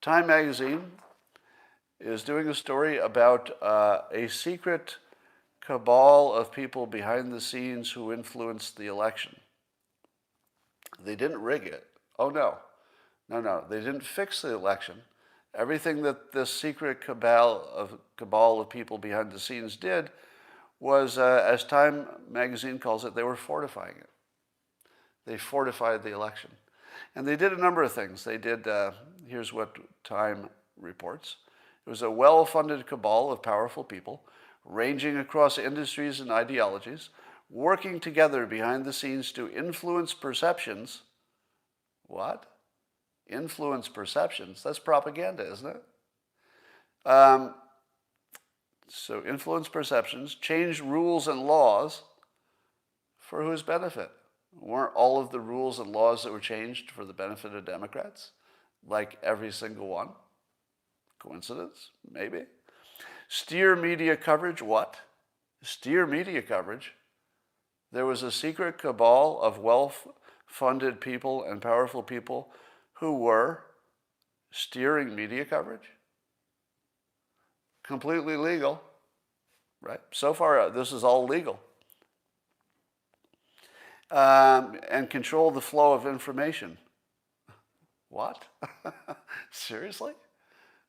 Time magazine is doing a story about a secret cabal of people behind the scenes who influenced the election. They didn't rig it. Oh, no. No. They didn't fix the election. Everything that this secret cabal of people behind the scenes did was, as Time magazine calls it, they were fortifying it. They fortified the election. And they did a number of things. They did, here's what Time reports. It was a well-funded cabal of powerful people, ranging across industries and ideologies, working together behind the scenes to influence perceptions. What? Influence perceptions? That's propaganda, isn't it? So influence perceptions, change rules and laws for whose benefit? Weren't all of the rules and laws that were changed for the benefit of Democrats? Like every single one? Coincidence? Maybe. Steer media coverage, what? Steer media coverage. There was a secret cabal of wealth-funded people and powerful people who were steering media coverage. Completely legal, right? So far, this is all legal. And control the flow of information. What? Seriously?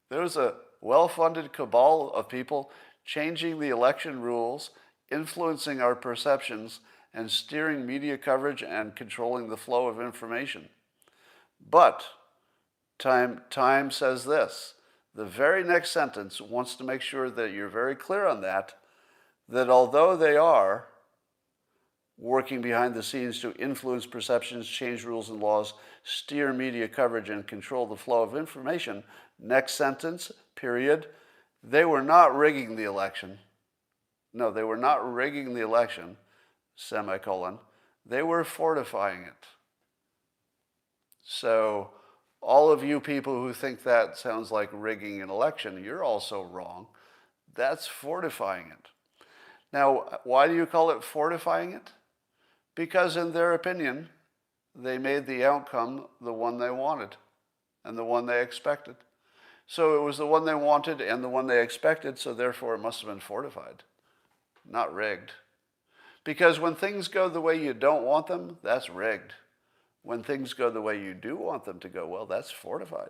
There was a well-funded cabal of people changing the election rules, influencing our perceptions, and steering media coverage and controlling the flow of information. But Time says this. The very next sentence wants to make sure that you're very clear on that although they are working behind the scenes to influence perceptions, change rules and laws, steer media coverage, and control the flow of information, next sentence, period, they were not rigging the election. No, they were not rigging the election, semicolon. They were fortifying it. So all of you people who think that sounds like rigging an election, you're also wrong. That's fortifying it. Now, why do you call it fortifying it? Because in their opinion, they made the outcome the one they wanted and the one they expected. So it was the one they wanted and the one they expected, so therefore it must have been fortified, not rigged. Because when things go the way you don't want them, that's rigged. When things go the way you do want them to go, well, that's fortified.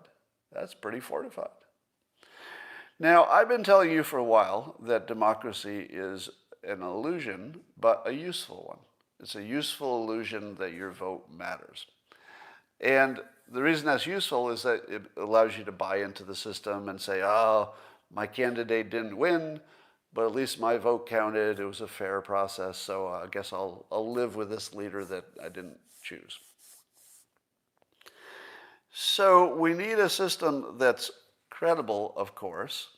That's pretty fortified. Now, I've been telling you for a while that democracy is an illusion, but a useful one. It's a useful illusion that your vote matters. And the reason that's useful is that it allows you to buy into the system and say, oh, my candidate didn't win, but at least my vote counted. It was a fair process, so I guess I'll live with this leader that I didn't choose. So we need a system that's credible, of course.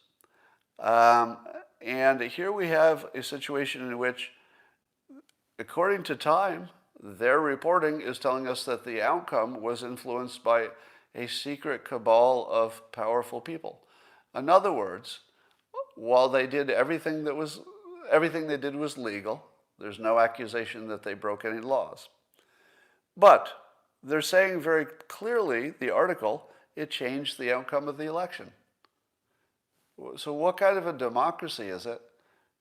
And here we have a situation in which, according to Time, their reporting is telling us that the outcome was influenced by a secret cabal of powerful people. In other words, while they did everything they did was legal, there's no accusation that they broke any laws. But they're saying very clearly, the article, it changed the outcome of the election. So what kind of a democracy is it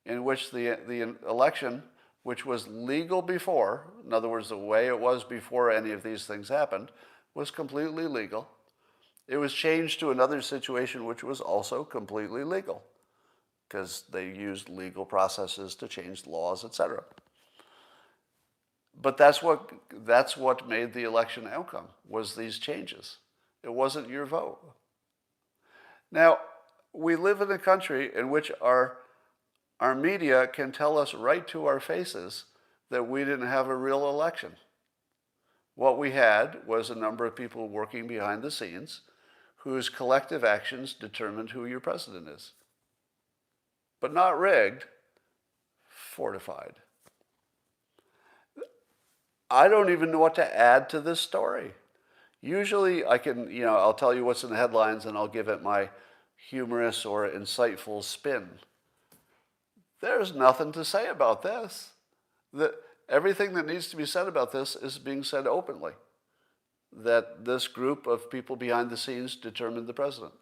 in which the election, which was legal before, in other words, the way it was before any of these things happened, was completely legal. It was changed to another situation which was also completely legal, because they used legal processes to change laws, etc. But that's what made the election outcome, was these changes. It wasn't your vote. Now, we live in a country in which our media can tell us right to our faces that we didn't have a real election. What we had was a number of people working behind the scenes whose collective actions determined who your president is. But not rigged, fortified. I don't even know what to add to this story. Usually I can, I'll tell you what's in the headlines and I'll give it my humorous or insightful spin. There's nothing to say about this. Everything that needs to be said about this is being said openly. that this group of people behind the scenes determined the president.